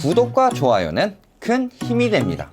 구독과 좋아요는 큰 힘이 됩니다.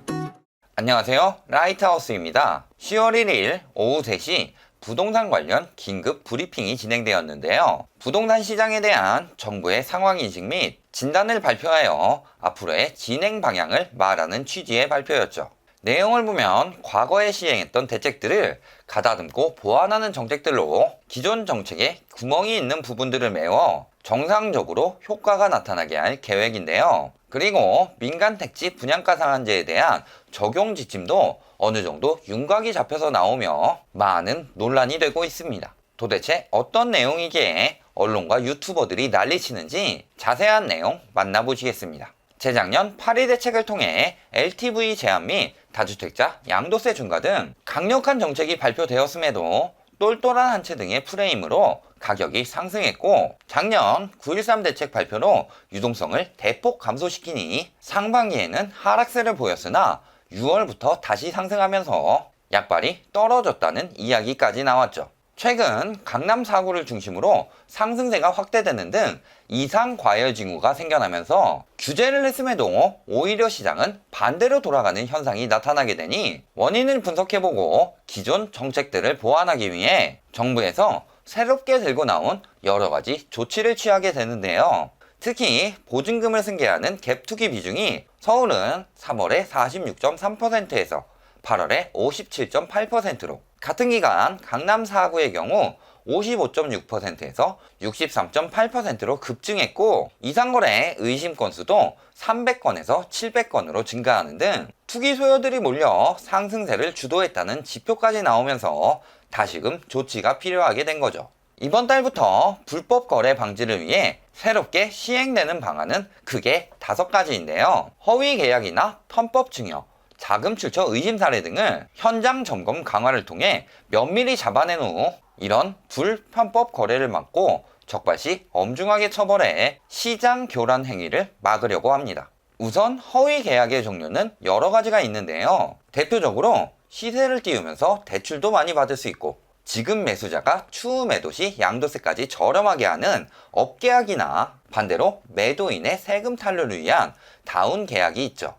안녕하세요, 라이트하우스입니다. 10월 1일 오후 3시 부동산 관련 긴급 브리핑이 진행되었는데요. 부동산 시장에 대한 정부의 상황인식 및 진단을 발표하여 앞으로의 진행 방향을 말하는 취지의 발표였죠. 내용을 보면 과거에 시행했던 대책들을 가다듬고 보완하는 정책들로 기존 정책에 구멍이 있는 부분들을 메워 정상적으로 효과가 나타나게 할 계획인데요. 그리고 민간 택지 분양가 상한제에 대한 적용 지침도 어느 정도 윤곽이 잡혀서 나오며 많은 논란이 되고 있습니다. 도대체 어떤 내용이기에 언론과 유튜버들이 난리치는지 자세한 내용 만나보시겠습니다. 재작년 파리 대책을 통해 LTV 제한 및 다주택자 양도세 중과 등 강력한 정책이 발표되었음에도 똘똘한 한 채 등의 프레임으로 가격이 상승했고, 작년 9.13 대책 발표로 유동성을 대폭 감소시키니 상반기에는 하락세를 보였으나 6월부터 다시 상승하면서 약발이 떨어졌다는 이야기까지 나왔죠. 최근 강남 4구를 중심으로 상승세가 확대되는 등 이상 과열 징후가 생겨나면서 규제를 했음에도 오히려 시장은 반대로 돌아가는 현상이 나타나게 되니 원인을 분석해보고 기존 정책들을 보완하기 위해 정부에서 새롭게 들고 나온 여러 가지 조치를 취하게 되는데요. 특히 보증금을 승계하는 갭 투기 비중이 서울은 3월에 46.3%에서 8월에 57.8%로, 같은 기간 강남 4구의 경우 55.6%에서 63.8%로 급증했고, 이상거래 의심 건수도 300건에서 700건으로 증가하는 등 투기 소요들이 몰려 상승세를 주도했다는 지표까지 나오면서 다시금 조치가 필요하게 된 거죠. 이번 달부터 불법 거래 방지를 위해 새롭게 시행되는 방안은 크게 5가지인데요. 허위 계약이나 편법 증여, 자금 출처 의심 사례 등을 현장 점검 강화를 통해 면밀히 잡아낸 후 이런 불편법 거래를 막고 적발시 엄중하게 처벌해 시장 교란 행위를 막으려고 합니다. 우선 허위 계약의 종류는 여러 가지가 있는데요. 대표적으로 시세를 띄우면서 대출도 많이 받을 수 있고, 지금 매수자가 추후 매도 시 양도세까지 저렴하게 하는 업계약이나 반대로 매도인의 세금 탈루를 위한 다운 계약이 있죠.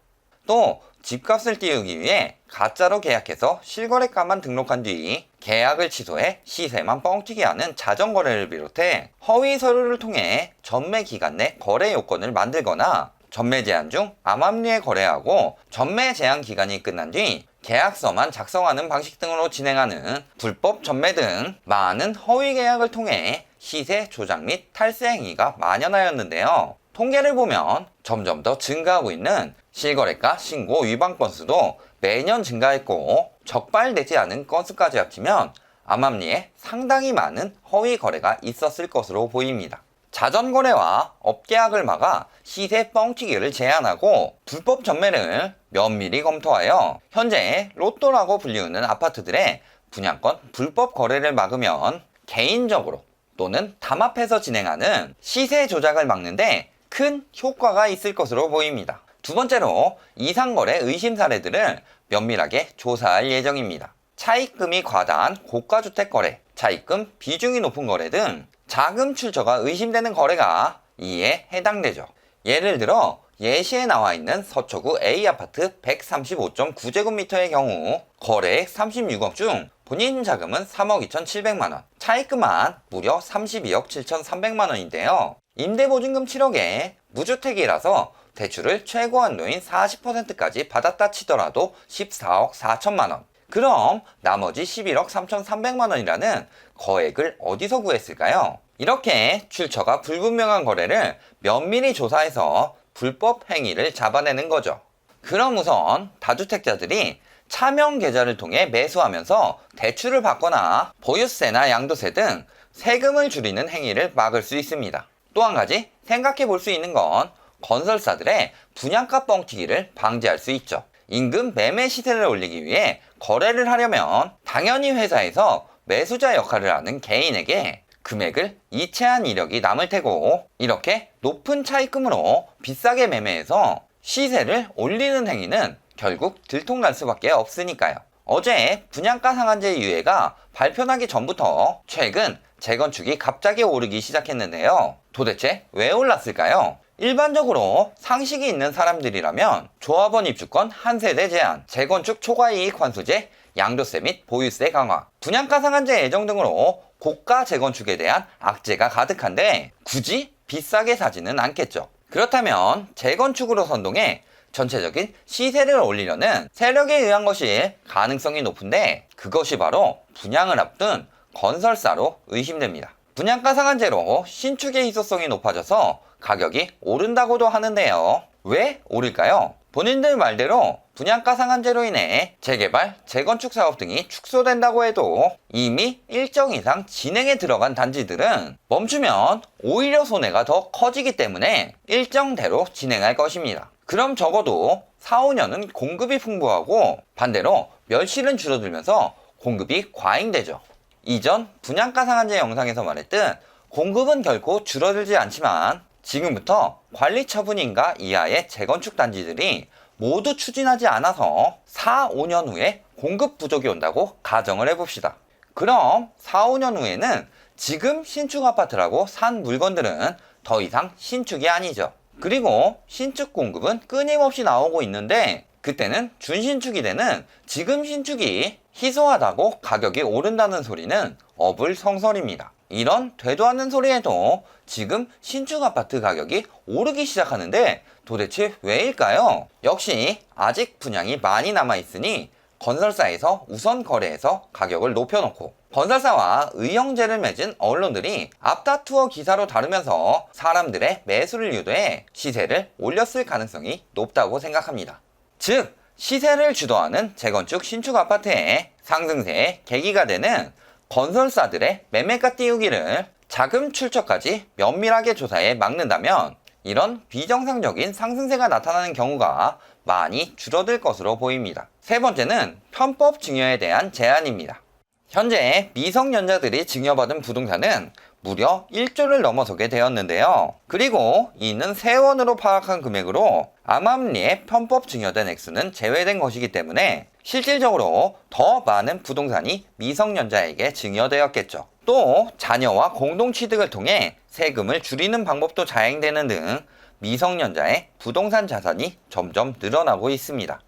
또 집값을 띄우기 위해 가짜로 계약해서 실거래가만 등록한 뒤 계약을 취소해 시세만 뻥튀기 하는 자정거래를 비롯해 허위 서류를 통해 전매 기간 내 거래 요건을 만들거나 전매 제한 중 암암리에 거래하고 전매 제한 기간이 끝난 뒤 계약서만 작성하는 방식 등으로 진행하는 불법 전매 등 많은 허위 계약을 통해 시세 조작 및 탈세 행위가 만연하였는데요. 통계를 보면 점점 더 증가하고 있는 실거래가 신고 위반 건수도 매년 증가했고, 적발되지 않은 건수까지 합치면 암암리에 상당히 많은 허위 거래가 있었을 것으로 보입니다. 자전거래와 업계약을 막아 시세 뻥튀기를 제한하고 불법 전매를 면밀히 검토하여 현재 로또라고 불리우는 아파트들의 분양권 불법 거래를 막으면 개인적으로 또는 담합해서 진행하는 시세 조작을 막는데 큰 효과가 있을 것으로 보입니다. 두 번째로 이상거래 의심 사례들을 면밀하게 조사할 예정입니다. 차입금이 과다한 고가주택 거래, 차입금 비중이 높은 거래 등 자금 출처가 의심되는 거래가 이에 해당되죠. 예를 들어 예시에 나와 있는 서초구 A아파트 135.9제곱미터의 경우 거래액 36억 중 본인 자금은 3억 2,700만원, 차입금만 무려 32억 7,300만원인데요. 임대보증금 7억에 무주택이라서 대출을 최고 한도인 40%까지 받았다 치더라도 14억 4천만원. 그럼 나머지 11억 3,300만원이라는 거액을 어디서 구했을까요? 이렇게 출처가 불분명한 거래를 면밀히 조사해서 불법 행위를 잡아내는 거죠. 그럼 우선 다주택자들이 차명 계좌를 통해 매수하면서 대출을 받거나 보유세나 양도세 등 세금을 줄이는 행위를 막을 수 있습니다. 또 한 가지 생각해 볼 수 있는 건 건설사들의 분양가 뻥튀기를 방지할 수 있죠. 임금 매매 시세를 올리기 위해 거래를 하려면 당연히 회사에서 매수자 역할을 하는 개인에게 금액을 이체한 이력이 남을 테고, 이렇게 높은 차입금으로 비싸게 매매해서 시세를 올리는 행위는 결국 들통날 수밖에 없으니까요. 어제 분양가 상한제 유예가 발표나기 전부터 최근 재건축이 갑자기 오르기 시작했는데요. 도대체 왜 올랐을까요? 일반적으로 상식이 있는 사람들이라면 조합원 입주권 한 세대 제한, 재건축 초과이익 환수제, 양도세 및 보유세 강화, 분양가 상한제 예정 등으로 고가 재건축에 대한 악재가 가득한데 굳이 비싸게 사지는 않겠죠. 그렇다면 재건축으로 선동해 전체적인 시세를 올리려는 세력에 의한 것이 가능성이 높은데 그것이 바로 분양을 앞둔 건설사로 의심됩니다. 분양가 상한제로 신축의 희소성이 높아져서 가격이 오른다고도 하는데요. 왜 오를까요? 본인들 말대로 분양가 상한제로 인해 재개발, 재건축 사업 등이 축소된다고 해도 이미 일정 이상 진행에 들어간 단지들은 멈추면 오히려 손해가 더 커지기 때문에 일정대로 진행할 것입니다. 그럼 적어도 4, 5년은 공급이 풍부하고 반대로 멸실은 줄어들면서 공급이 과잉되죠. 이전 분양가 상한제 영상에서 말했듯 공급은 결코 줄어들지 않지만 지금부터 관리 처분인가 이하의 재건축 단지들이 모두 추진하지 않아서 4, 5년 후에 공급 부족이 온다고 가정을 해봅시다. 그럼 4, 5년 후에는 지금 신축 아파트라고 산 물건들은 더 이상 신축이 아니죠. 그리고 신축 공급은 끊임없이 나오고 있는데 그때는 준신축이 되는 지금 신축이 희소하다고 가격이 오른다는 소리는 어불성설입니다. 이런 되도 않는 소리에도 지금 신축 아파트 가격이 오르기 시작하는데 도대체 왜일까요? 역시 아직 분양이 많이 남아있으니 건설사에서 우선 거래해서 가격을 높여놓고 건설사와 의형제를 맺은 언론들이 앞다투어 기사로 다루면서 사람들의 매수를 유도해 시세를 올렸을 가능성이 높다고 생각합니다. 즉 시세를 주도하는 재건축 신축 아파트의 상승세의 계기가 되는 건설사들의 매매가 띄우기를 자금 출처까지 면밀하게 조사해 막는다면 이런 비정상적인 상승세가 나타나는 경우가 많이 줄어들 것으로 보입니다. 세 번째는 편법 증여에 대한 제한입니다. 현재 미성년자들이 증여받은 부동산은 무려 1조를 넘어서게 되었는데요. 그리고 이는 세원으로 파악한 금액으로 암암리에 편법 증여된 액수는 제외된 것이기 때문에 실질적으로 더 많은 부동산이 미성년자에게 증여되었겠죠. 또 자녀와 공동취득을 통해 세금을 줄이는 방법도 자행되는 등 미성년자의 부동산 자산이 점점 늘어나고 있습니다.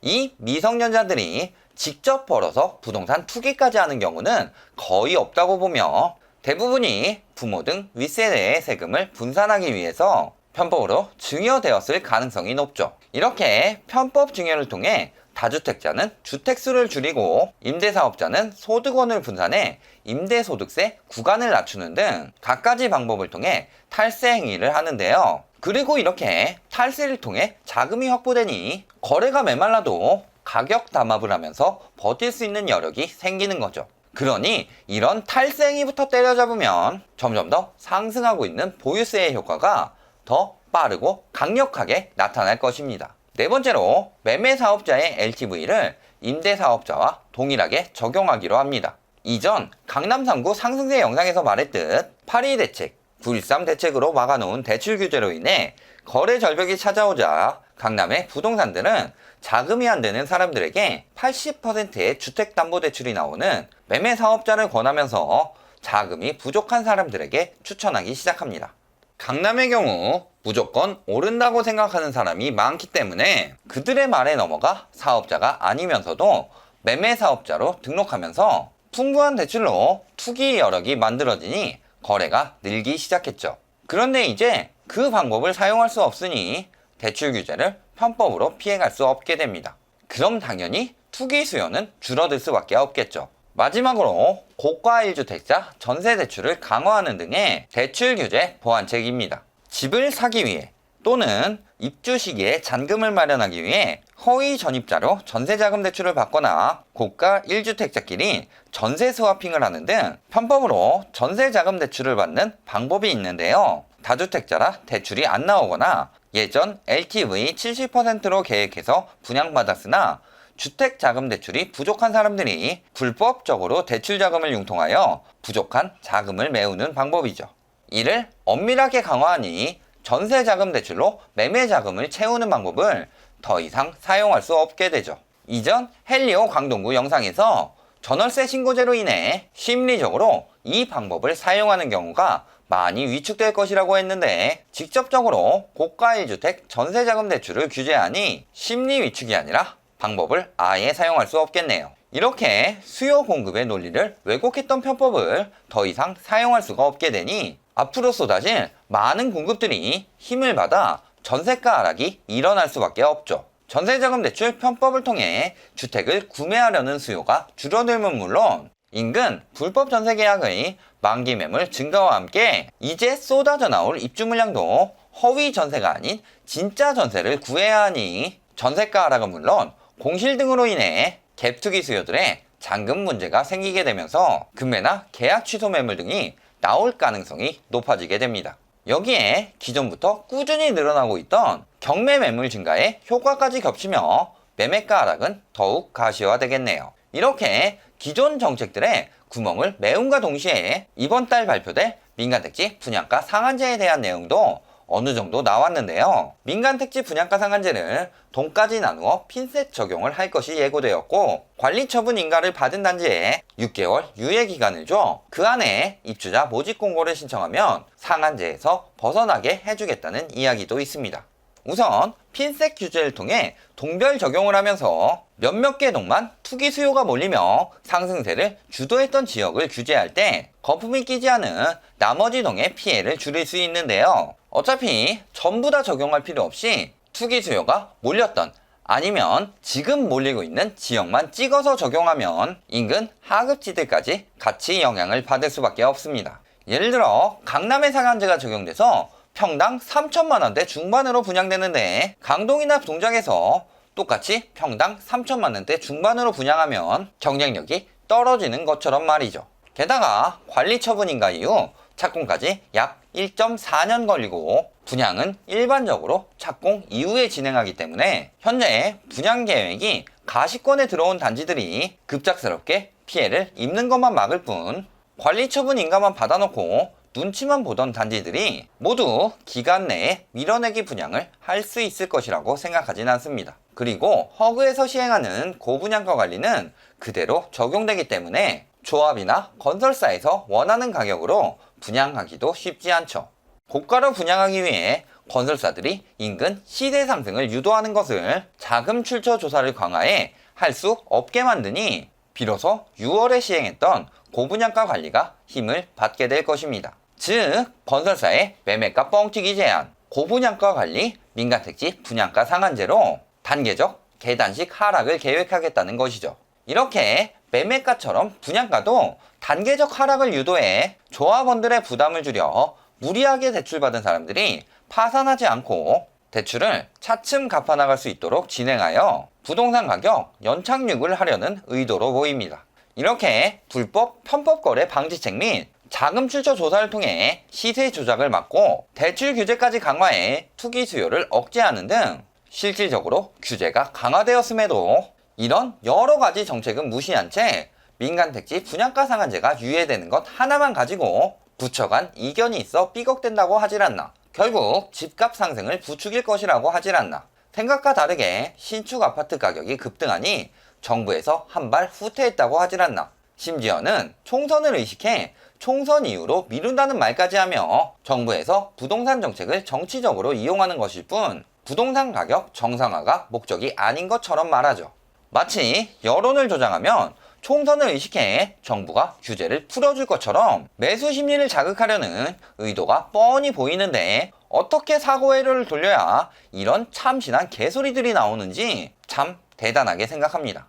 이 미성년자들이 직접 벌어서 부동산 투기까지 하는 경우는 거의 없다고 보며 대부분이 부모 등 윗세대의 세금을 분산하기 위해서 편법으로 증여되었을 가능성이 높죠. 이렇게 편법 증여를 통해 다주택자는 주택수를 줄이고 임대사업자는 소득원을 분산해 임대소득세 구간을 낮추는 등 갖가지 방법을 통해 탈세 행위를 하는데요. 그리고 이렇게 탈세를 통해 자금이 확보되니 거래가 메말라도 가격 담합을 하면서 버틸 수 있는 여력이 생기는 거죠. 그러니 이런 탈세 행위부터 때려잡으면 점점 더 상승하고 있는 보유세의 효과가 더 빠르고 강력하게 나타날 것입니다. 네 번째로 매매사업자의 LTV를 임대사업자와 동일하게 적용하기로 합니다. 이전 강남 3구 상승세 영상에서 말했듯 8.2 대책, 9.13 대책으로 막아놓은 대출 규제로 인해 거래 절벽이 찾아오자 강남의 부동산들은 자금이 안 되는 사람들에게 80%의 주택담보대출이 나오는 매매사업자를 권하면서 자금이 부족한 사람들에게 추천하기 시작합니다. 강남의 경우 무조건 오른다고 생각하는 사람이 많기 때문에 그들의 말에 넘어가 사업자가 아니면서도 매매사업자로 등록하면서 풍부한 대출로 투기 여력이 만들어지니 거래가 늘기 시작했죠. 그런데 이제 그 방법을 사용할 수 없으니 대출 규제를 편법으로 피해갈 수 없게 됩니다. 그럼 당연히 투기 수요는 줄어들 수밖에 없겠죠. 마지막으로 고가 1주택자 전세 대출을 강화하는 등의 대출 규제 보완책입니다. 집을 사기 위해 또는 입주 시기에 잔금을 마련하기 위해 허위 전입자로 전세자금 대출을 받거나 고가 1주택자끼리 전세 스와핑을 하는 등 편법으로 전세자금 대출을 받는 방법이 있는데요. 다주택자라 대출이 안 나오거나 예전 LTV 70%로 계획해서 분양받았으나 주택자금 대출이 부족한 사람들이 불법적으로 대출자금을 융통하여 부족한 자금을 메우는 방법이죠. 이를 엄밀하게 강화하니 전세자금 대출로 매매자금을 채우는 방법을 더 이상 사용할 수 없게 되죠. 이전 헬리오 강동구 영상에서 전월세 신고제로 인해 심리적으로 이 방법을 사용하는 경우가 많이 위축될 것이라고 했는데 직접적으로 고가 1주택 전세자금 대출을 규제하니 심리 위축이 아니라 방법을 아예 사용할 수 없겠네요. 이렇게 수요 공급의 논리를 왜곡했던 편법을 더 이상 사용할 수가 없게 되니 앞으로 쏟아질 많은 공급들이 힘을 받아 전세가 하락이 일어날 수밖에 없죠. 전세자금 대출 편법을 통해 주택을 구매하려는 수요가 줄어들면 물론 인근 불법 전세 계약의 만기 매물 증가와 함께 이제 쏟아져 나올 입주 물량도 허위 전세가 아닌 진짜 전세를 구해야 하니 전세가 하락은 물론 공실 등으로 인해 갭 투기 수요들의 잔금 문제가 생기게 되면서 금매나 계약 취소 매물 등이 나올 가능성이 높아지게 됩니다. 여기에 기존부터 꾸준히 늘어나고 있던 경매 매물 증가에 효과까지 겹치며 매매가 하락은 더욱 가시화되겠네요. 이렇게 기존 정책들의 구멍을 메움과 동시에 이번 달 발표될 민간택지 분양가 상한제에 대한 내용도 어느 정도 나왔는데요. 민간택지 분양가 상한제를 동까지 나누어 핀셋 적용을 할 것이 예고되었고 관리처분 인가를 받은 단지에 6개월 유예 기간을 줘 그 안에 입주자 모집 공고를 신청하면 상한제에서 벗어나게 해주겠다는 이야기도 있습니다. 우선 핀셋 규제를 통해 동별 적용을 하면서 몇몇 개 동만 투기 수요가 몰리며 상승세를 주도했던 지역을 규제할 때 거품이 끼지 않은 나머지 동의 피해를 줄일 수 있는데요. 어차피 전부 다 적용할 필요 없이 투기 수요가 몰렸던 아니면 지금 몰리고 있는 지역만 찍어서 적용하면 인근 하급지대까지 같이 영향을 받을 수밖에 없습니다. 예를 들어 강남의 상한제가 적용돼서 평당 3천만 원대 중반으로 분양되는데 강동이나 동작에서 똑같이 평당 3천만 원대 중반으로 분양하면 경쟁력이 떨어지는 것처럼 말이죠. 게다가 관리처분인가 이후 착공까지 약 1.4년 걸리고 분양은 일반적으로 착공 이후에 진행하기 때문에 현재 분양 계획이 가시권에 들어온 단지들이 급작스럽게 피해를 입는 것만 막을 뿐 관리처분 인가만 받아놓고 눈치만 보던 단지들이 모두 기간 내에 밀어내기 분양을 할 수 있을 것이라고 생각하진 않습니다. 그리고 허그에서 시행하는 고분양가 관리는 그대로 적용되기 때문에 조합이나 건설사에서 원하는 가격으로 분양하기도 쉽지 않죠. 고가로 분양하기 위해 건설사들이 인근 시세 상승을 유도하는 것을 자금 출처 조사를 강화해 할 수 없게 만드니 비로소 6월에 시행했던 고분양가 관리가 힘을 받게 될 것입니다. 즉 건설사의 매매가 뻥튀기 제한, 고분양가 관리, 민간택지 분양가 상한제로 단계적 계단식 하락을 계획하겠다는 것이죠. 이렇게 매매가처럼 분양가도 단계적 하락을 유도해 조합원들의 부담을 줄여 무리하게 대출받은 사람들이 파산하지 않고 대출을 차츰 갚아나갈 수 있도록 진행하여 부동산 가격 연착륙을 하려는 의도로 보입니다. 이렇게 불법 편법 거래 방지책 및 자금 출처 조사를 통해 시세 조작을 막고 대출 규제까지 강화해 투기 수요를 억제하는 등 실질적으로 규제가 강화되었음에도 이런 여러 가지 정책은 무시한 채 민간택지 분양가 상한제가 유예되는 것 하나만 가지고 부처 간 이견이 있어 삐걱댄다고 하질 않나. 결국 집값 상승을 부추길 것이라고 하질 않나. 생각과 다르게 신축 아파트 가격이 급등하니 정부에서 한 발 후퇴했다고 하질 않나. 심지어는 총선을 의식해 총선 이후로 미룬다는 말까지 하며 정부에서 부동산 정책을 정치적으로 이용하는 것일 뿐 부동산 가격 정상화가 목적이 아닌 것처럼 말하죠. 마치 여론을 조장하면 총선을 의식해 정부가 규제를 풀어줄 것처럼 매수 심리를 자극하려는 의도가 뻔히 보이는데 어떻게 사고회로를 돌려야 이런 참신한 개소리들이 나오는지 참 대단하게 생각합니다.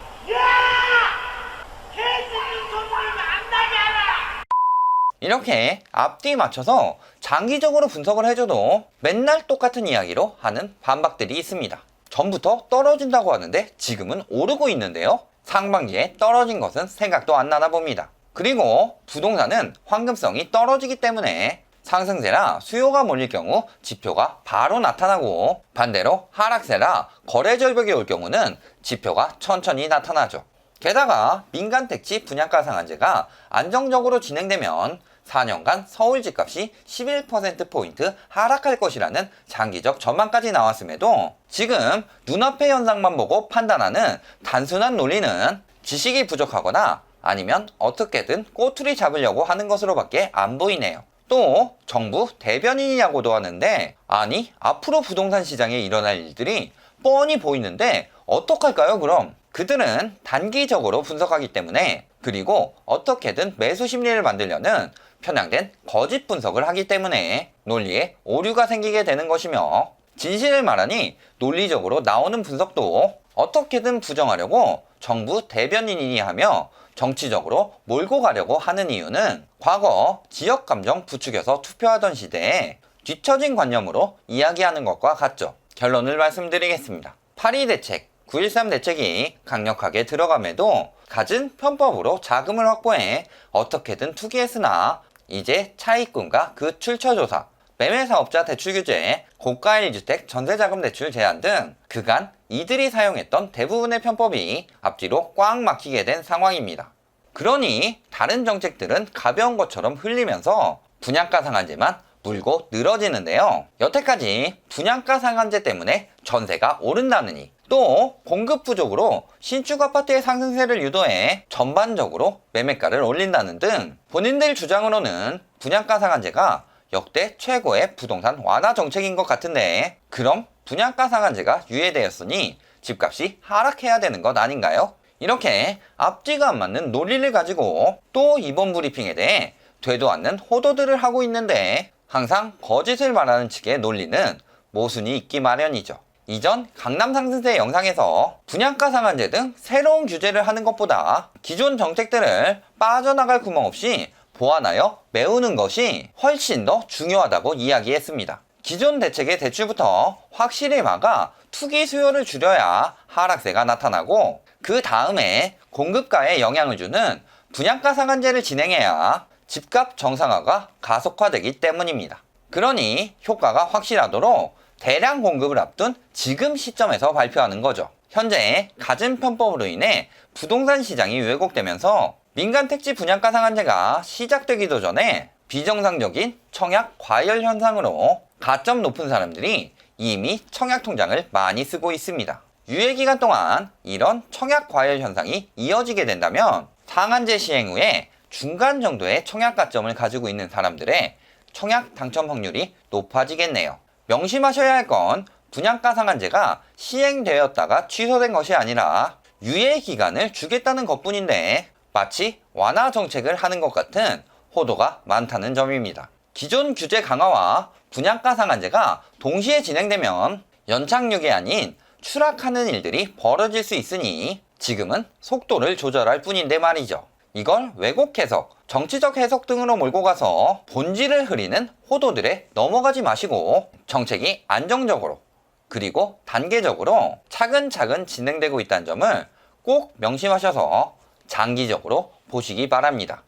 이렇게 앞뒤 맞춰서 장기적으로 분석을 해줘도 맨날 똑같은 이야기로 하는 반박들이 있습니다. 전부터 떨어진다고 하는데 지금은 오르고 있는데요. 상반기에 떨어진 것은 생각도 안 나나 봅니다. 그리고 부동산은 황금성이 떨어지기 때문에 상승세라 수요가 몰릴 경우 지표가 바로 나타나고 반대로 하락세라 거래 절벽이 올 경우는 지표가 천천히 나타나죠. 게다가 민간택지 분양가 상한제가 안정적으로 진행되면 4년간 서울 집값이 11%포인트 하락할 것이라는 장기적 전망까지 나왔음에도 지금 눈앞의 현상만 보고 판단하는 단순한 논리는 지식이 부족하거나 아니면 어떻게든 꼬투리 잡으려고 하는 것으로밖에 안 보이네요. 또 정부 대변인이냐고도 하는데, 아니 앞으로 부동산 시장에 일어날 일들이 뻔히 보이는데 어떡할까요 그럼? 그들은 단기적으로 분석하기 때문에, 그리고 어떻게든 매수 심리를 만들려는 편향된 거짓 분석을 하기 때문에 논리에 오류가 생기게 되는 것이며, 진실을 말하니 논리적으로 나오는 분석도 어떻게든 부정하려고 정부 대변인이니 하며 정치적으로 몰고 가려고 하는 이유는 과거 지역감정 부추겨서 투표하던 시대에 뒤처진 관념으로 이야기하는 것과 같죠. 결론을 말씀드리겠습니다. 8.2 대책, 9.13 대책이 강력하게 들어감에도 갖은 편법으로 자금을 확보해 어떻게든 투기했으나, 이제 차익분과 그 출처조사, 매매사업자 대출규제, 고가 1주택 전세자금 대출 제한 등 그간 이들이 사용했던 대부분의 편법이 앞뒤로 꽉 막히게 된 상황입니다. 그러니 다른 정책들은 가벼운 것처럼 흘리면서 분양가 상한제만 물고 늘어지는데요. 여태까지 분양가 상한제 때문에 전세가 오른다느니, 또 공급 부족으로 신축 아파트의 상승세를 유도해 전반적으로 매매가를 올린다는 등 본인들 주장으로는 분양가 상한제가 역대 최고의 부동산 완화 정책인 것 같은데, 그럼 분양가 상한제가 유예되었으니 집값이 하락해야 되는 것 아닌가요? 이렇게 앞뒤가 안 맞는 논리를 가지고 또 이번 브리핑에 대해 되도 않는 호도들을 하고 있는데, 항상 거짓을 말하는 측의 논리는 모순이 있기 마련이죠. 이전 강남 상승세 영상에서 분양가 상한제 등 새로운 규제를 하는 것보다 기존 정책들을 빠져나갈 구멍 없이 보완하여 메우는 것이 훨씬 더 중요하다고 이야기했습니다. 기존 대책의 대출부터 확실히 막아 투기 수요를 줄여야 하락세가 나타나고, 그 다음에 공급가에 영향을 주는 분양가 상한제를 진행해야 집값 정상화가 가속화되기 때문입니다. 그러니 효과가 확실하도록 대량 공급을 앞둔 지금 시점에서 발표하는 거죠. 현재 갖은 편법으로 인해 부동산 시장이 왜곡되면서 민간 택지 분양가 상한제가 시작되기도 전에 비정상적인 청약 과열 현상으로 가점 높은 사람들이 이미 청약 통장을 많이 쓰고 있습니다. 유예 기간 동안 이런 청약 과열 현상이 이어지게 된다면 상한제 시행 후에 중간 정도의 청약 가점을 가지고 있는 사람들의 청약 당첨 확률이 높아지겠네요. 명심하셔야 할 건 분양가 상한제가 시행되었다가 취소된 것이 아니라 유예 기간을 주겠다는 것뿐인데, 마치 완화 정책을 하는 것 같은 호도가 많다는 점입니다. 기존 규제 강화와 분양가 상한제가 동시에 진행되면 연착륙이 아닌 추락하는 일들이 벌어질 수 있으니 지금은 속도를 조절할 뿐인데 말이죠. 이걸 왜곡 해석, 정치적 해석 등으로 몰고 가서 본질을 흐리는 호도들에 넘어가지 마시고, 정책이 안정적으로 그리고 단계적으로 차근차근 진행되고 있다는 점을 꼭 명심하셔서 장기적으로 보시기 바랍니다.